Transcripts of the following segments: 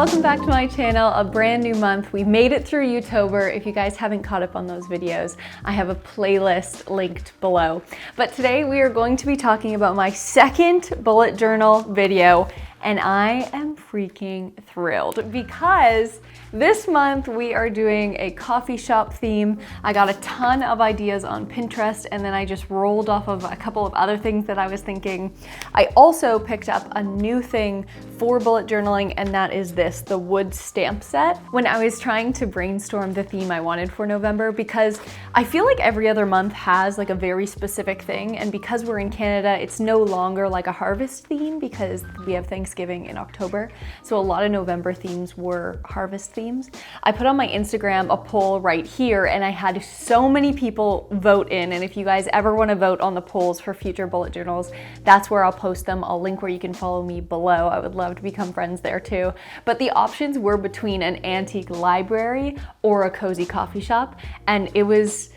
welcome back to my channel. A brand new month. We made it through Youtober. If you guys haven't caught up on those videos, I have a playlist linked below. But today we are going to be talking about my second bullet journal video, and I am freaking thrilled because this month we are doing a coffee shop theme. I got a ton of ideas on Pinterest, and then I just rolled off of a couple of other things that I was thinking. I also picked up a new thing for bullet journaling, and that is the wood stamp set. When I was trying to brainstorm the theme I wanted for November, because I feel like every other month has like a very specific thing, and because we're in Canada, it's no longer like a harvest theme because we have Thanksgiving in October. So a lot of November themes were harvest themes. I put on my Instagram a poll right here, and I had so many people vote in, and if you guys ever want to vote on the polls for future bullet journals, that's where I'll post them. I'll link where you can follow me below. I would love to become friends there too. But the options were between an antique library or a cozy coffee shop, and it was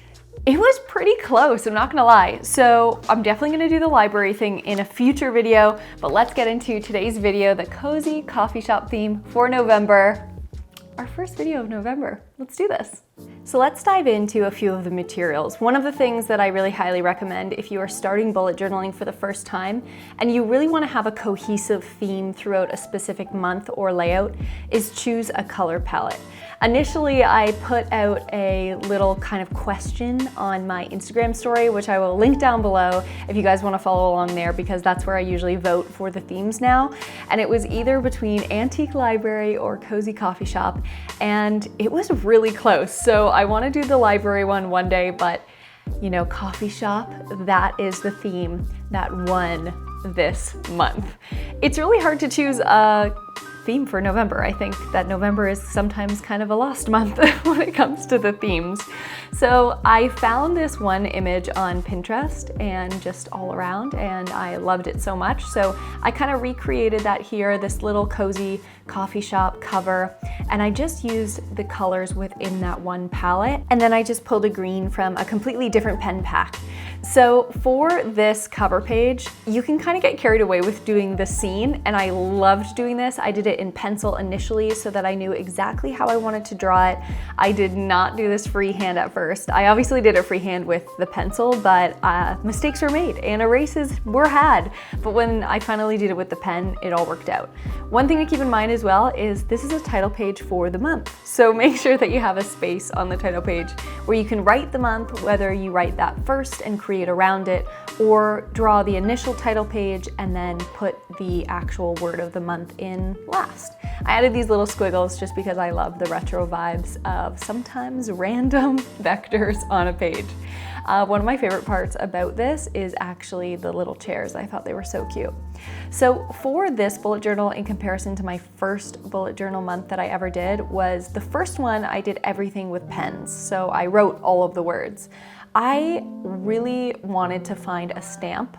pretty close, I'm not gonna lie. So I'm definitely gonna do the library thing in a future video, but let's get into today's video, the cozy coffee shop theme for November. Our first video of November. Let's do this. So let's dive into a few of the materials. One of the things that I really highly recommend if you are starting bullet journaling for the first time and you really want to have a cohesive theme throughout a specific month or layout is choose a color palette. Initially, I put out a little kind of question on my Instagram story, which I will link down below if you guys want to follow along there, because that's where I usually vote for the themes now. And it was either between antique library or cozy coffee shop, and it was really close. So I want to do the library one day, but you know, coffee shop, that is the theme that won this month. It's really hard to choose a theme for November. I think that November is sometimes kind of a lost month when it comes to the themes. So I found this one image on Pinterest and just all around, and I loved it so much. So I kind of recreated that here, this little cozy coffee shop cover, and I just used the colors within that one palette, and then I just pulled a green from a completely different pen pack. So for this cover page, you can kind of get carried away with doing the scene, and I loved doing this. I did it in pencil initially so that I knew exactly how I wanted to draw it. I did not do this freehand at first. I obviously did it freehand with the pencil, but mistakes were made and erases were had. But when I finally did it with the pen, it all worked out. One thing to keep in mind as well is this is a title page for the month. So make sure that you have a space on the title page where you can write the month, whether you write that first and create around it, or draw the initial title page and then put the actual word of the month in last. I added these little squiggles just because I love the retro vibes of sometimes random vectors on a page. One of my favorite parts about this is actually the little chairs. I thought they were so cute. So for this bullet journal, in comparison to my first bullet journal month that I ever did, was the first one I did everything with pens. So I wrote all of the words. I really wanted to find a stamp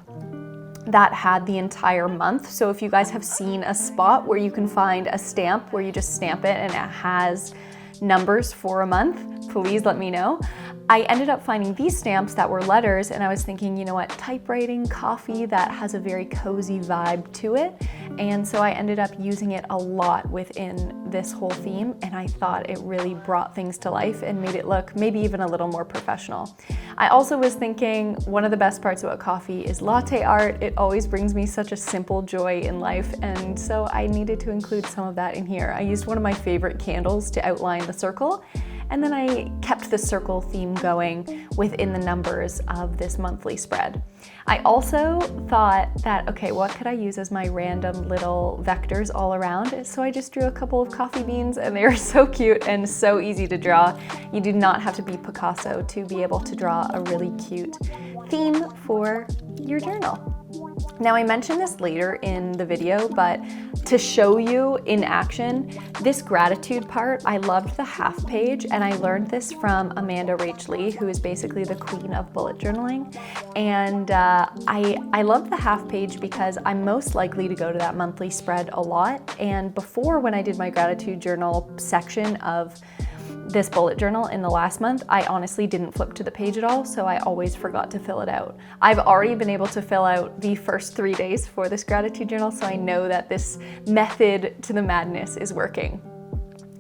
that had the entire month. So if you guys have seen a spot where you can find a stamp where you just stamp it and it has numbers for a month, please let me know. I ended up finding these stamps that were letters, and I was thinking, you know what, typewriting, coffee, that has a very cozy vibe to it. And so I ended up using it a lot within this whole theme, and I thought it really brought things to life and made it look maybe even a little more professional. I also was thinking one of the best parts about coffee is latte art. It always brings me such a simple joy in life, and so I needed to include some of that in here. I used one of my favorite candles to outline the circle, and then I kept the circle theme going within the numbers of this monthly spread. I also thought that, okay, what could I use as my random little vectors all around? So I just drew a couple of coffee beans, and they are so cute and so easy to draw. You do not have to be Picasso to be able to draw a really cute theme for your journal. Now, I mentioned this later in the video, but to show you in action, this gratitude part, I loved the half page, and I learned this from Amanda Rach Lee, who is basically the queen of bullet journaling. And I love the half page because I'm most likely to go to that monthly spread a lot. And before, when I did my gratitude journal section of this bullet journal in the last month, I honestly didn't flip to the page at all, so I always forgot to fill it out. I've already been able to fill out the first 3 days for this gratitude journal, so I know that this method to the madness is working.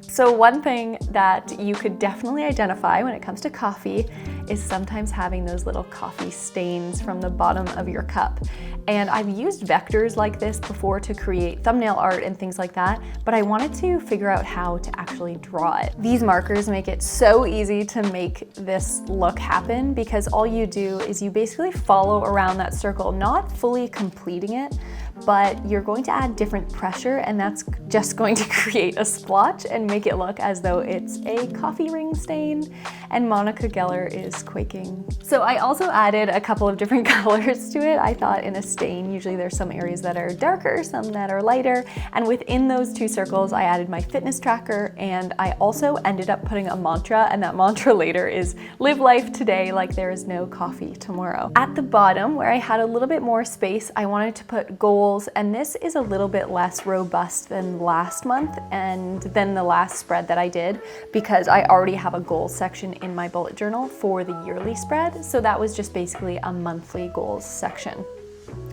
So one thing that you could definitely identify when it comes to coffee is sometimes having those little coffee stains from the bottom of your cup. And I've used vectors like this before to create thumbnail art and things like that, but I wanted to figure out how to actually draw it. These markers make it so easy to make this look happen because all you do is you basically follow around that circle, not fully completing it, but you're going to add different pressure, and that's just going to create a splotch and make it look as though it's a coffee ring stain. And Monica Geller is quaking. So I also added a couple of different colors to it. I thought in a stain, usually there's some areas that are darker, some that are lighter. And within those 2 circles, I added my fitness tracker, and I also ended up putting a mantra, and that mantra later is live life today like there is no coffee tomorrow. At the bottom, where I had a little bit more space, I wanted to put goals, and this is a little bit less robust than last month and then the last spread that I did because I already have a goals section in my bullet journal for the yearly spread. So that was just basically a monthly goals section.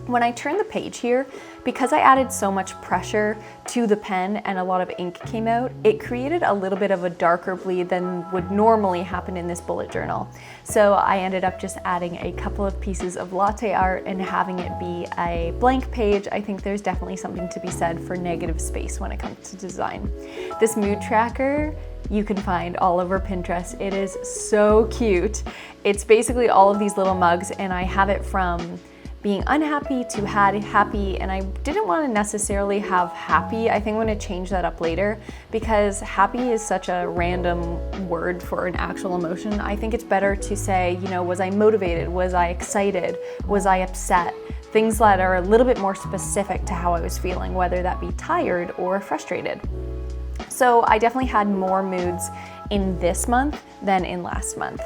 When I turned the page here, because I added so much pressure to the pen and a lot of ink came out, it created a little bit of a darker bleed than would normally happen in this bullet journal. So I ended up just adding a couple of pieces of latte art and having it be a blank page. I think there's definitely something to be said for negative space when it comes to design. This mood tracker you can find all over Pinterest. It is so cute. It's basically all of these little mugs, and I have it from being unhappy to happy, and I didn't want to necessarily have happy. I think I'm going to change that up later because happy is such a random word for an actual emotion. I think it's better to say, you know, was I motivated? Was I excited? Was I upset? Things that are a little bit more specific to how I was feeling, whether that be tired or frustrated. So I definitely had more moods in this month than in last month.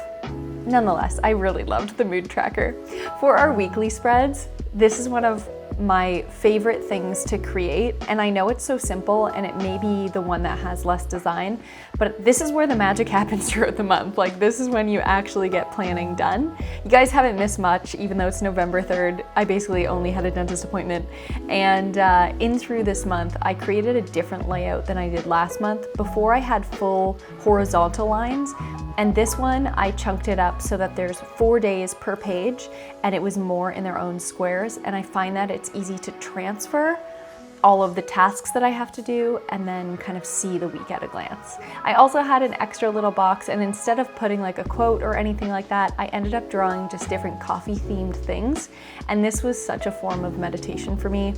Nonetheless, I really loved the mood tracker. For our weekly spreads, this is one of my favorite things to create, and I know it's so simple and it may be the one that has less design, but this is where the magic happens throughout the month. Like, this is when you actually get planning done. You guys haven't missed much, even though it's November 3rd. I basically only had a dentist appointment, and in through this month, I created a different layout than I did last month. Before, I had full horizontal lines, and this one, I chunked it up so that there's 4 days per page, and it was more in their own squares, and I find that it's easy to transfer all of the tasks that I have to do and then kind of see the week at a glance. I also had an extra little box, and instead of putting like a quote or anything like that, I ended up drawing just different coffee themed things, and this was such a form of meditation for me.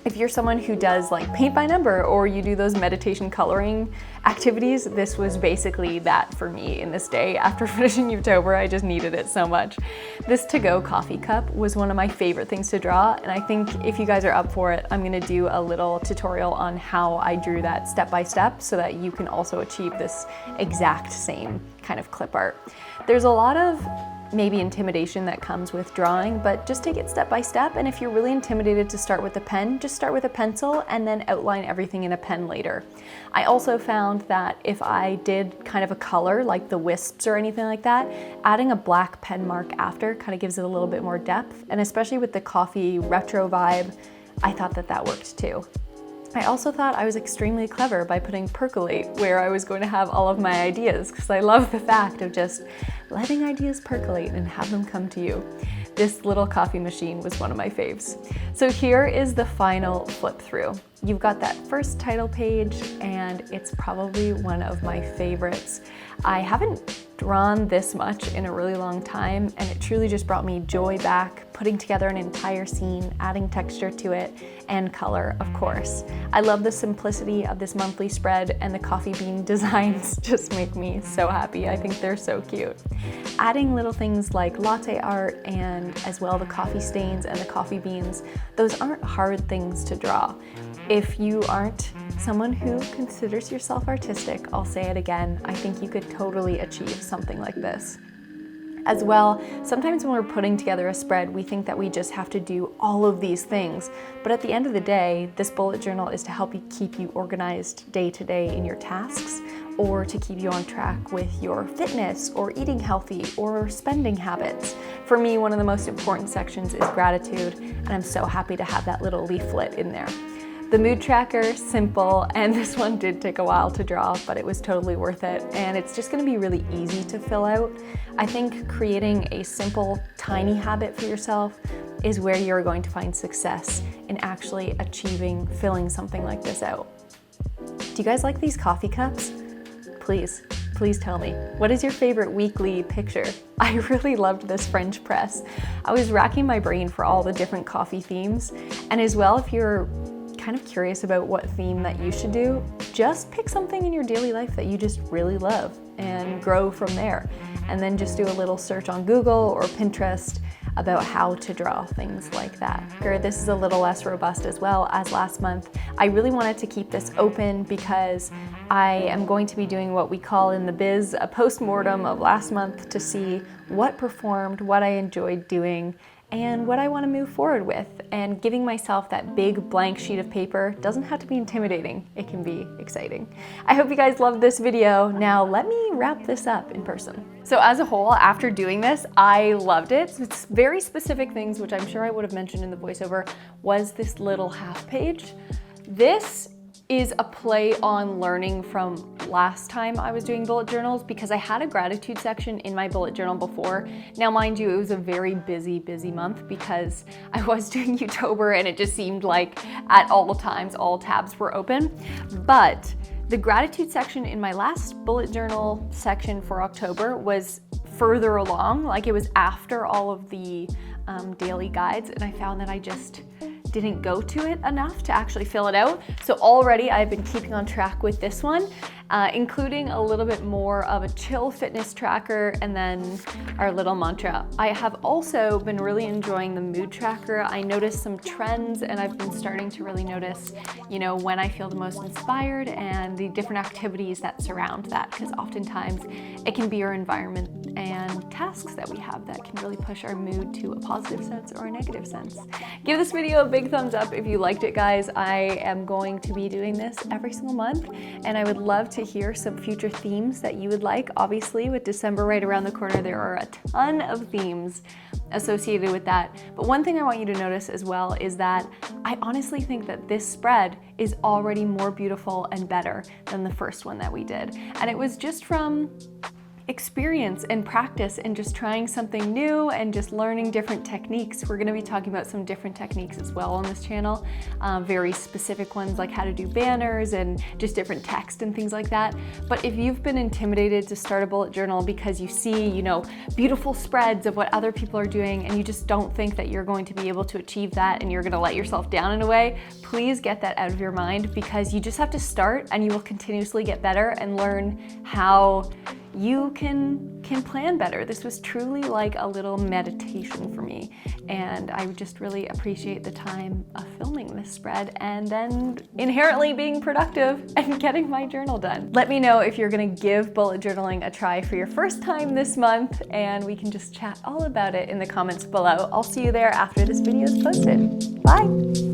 If you're someone who does like paint by number or you do those meditation coloring activities, this was basically that for me in this day. After finishing October, I just needed it so much. This to-go coffee cup was one of my favorite things to draw, and I think if you guys are up for it, I'm gonna do a little tutorial on how I drew that step by step so that you can also achieve this exact same kind of clip art. There's a lot of maybe intimidation that comes with drawing, but just take it step by step. And if you're really intimidated to start with a pen, just start with a pencil and then outline everything in a pen later. I also found that if I did kind of a color like the wisps or anything like that, adding a black pen mark after kind of gives it a little bit more depth. And especially with the coffee retro vibe, I thought that that worked too. I also thought I was extremely clever by putting percolate where I was going to have all of my ideas, because I love the fact of just letting ideas percolate and have them come to you. This little coffee machine was one of my faves. So here is the final flip through. You've got that first title page, and it's probably one of my favorites. I haven't drawn this much in a really long time, and it truly just brought me joy back, putting together an entire scene, adding texture to it, and color, of course. I love the simplicity of this monthly spread, and the coffee bean designs just make me so happy. I think they're so cute. Adding little things like latte art and as well the coffee stains and the coffee beans, those aren't hard things to draw. If you aren't someone who considers yourself artistic, I'll say it again, I think you could totally achieve something like this. As well, sometimes when we're putting together a spread, we think that we just have to do all of these things. But at the end of the day, this bullet journal is to help you keep you organized day to day in your tasks. or to keep you on track with your fitness or eating healthy or spending habits. For me, one of the most important sections is gratitude, and I'm so happy to have that little leaflet in there. The mood tracker, simple, and this one did take a while to draw, but it was totally worth it. And it's just gonna be really easy to fill out. I think creating a simple, tiny habit for yourself is where you're going to find success in actually achieving filling something like this out. Do you guys like these coffee cups? Please tell me. What is your favorite weekly picture? I really loved this French press. I was racking my brain for all the different coffee themes, and as well, if you're kind of curious about what theme that you should do, just pick something in your daily life that you just really love and grow from there. And then just do a little search on Google or Pinterest about how to draw things like that. This is a little less robust as well as last month. I really wanted to keep this open because I am going to be doing what we call in the biz a post-mortem of last month to see what performed, what I enjoyed doing, and what I want to move forward with. And giving myself that big blank sheet of paper doesn't have to be intimidating. It can be exciting. I hope you guys loved this video. Now let me wrap this up in person. So as a whole, after doing this, I loved it. It's very specific things, which I'm sure I would have mentioned in the voiceover, was this little half page. This is a play on learning from last time I was doing bullet journals, because I had a gratitude section in my bullet journal before. Now, mind you, it was a very busy month because I was doing Youtober and it just seemed like at all times, all tabs were open. But the gratitude section in my last bullet journal section for October was further along, like it was after all of the daily guides, and I found that I just didn't go to it enough to actually fill it out. So already I've been keeping on track with this one, including a little bit more of a chill fitness tracker and then our little mantra. I have also been really enjoying the mood tracker. I noticed some trends, and I've been starting to really notice, when I feel the most inspired and the different activities that surround that, because oftentimes it can be our environment and tasks that we have that can really push our mood to a positive sense or a negative sense. Give this video a big thumbs up if you liked it, guys. I am going to be doing this every single month, and I would love to hear some future themes that you would like. Obviously, with December right around the corner, there are a ton of themes associated with that. But one thing I want you to notice as well is that I honestly think that this spread is already more beautiful and better than the first one that we did. And it was just from experience and practice and just trying something new and just learning different techniques. We're going to be talking about some different techniques as well on this channel, very specific ones like how to do banners and just different text and things like that. But if you've been intimidated to start a bullet journal because you see, beautiful spreads of what other people are doing and you just don't think that you're going to be able to achieve that and you're going to let yourself down in a way, please get that out of your mind, because you just have to start and you will continuously get better and learn how you can plan better. This was truly like a little meditation for me, and I just really appreciate the time of filming this spread and then inherently being productive and getting my journal done. Let me know if you're gonna give bullet journaling a try for your first time this month, and we can just chat all about it in the comments below. I'll see you there after this video is posted. Bye!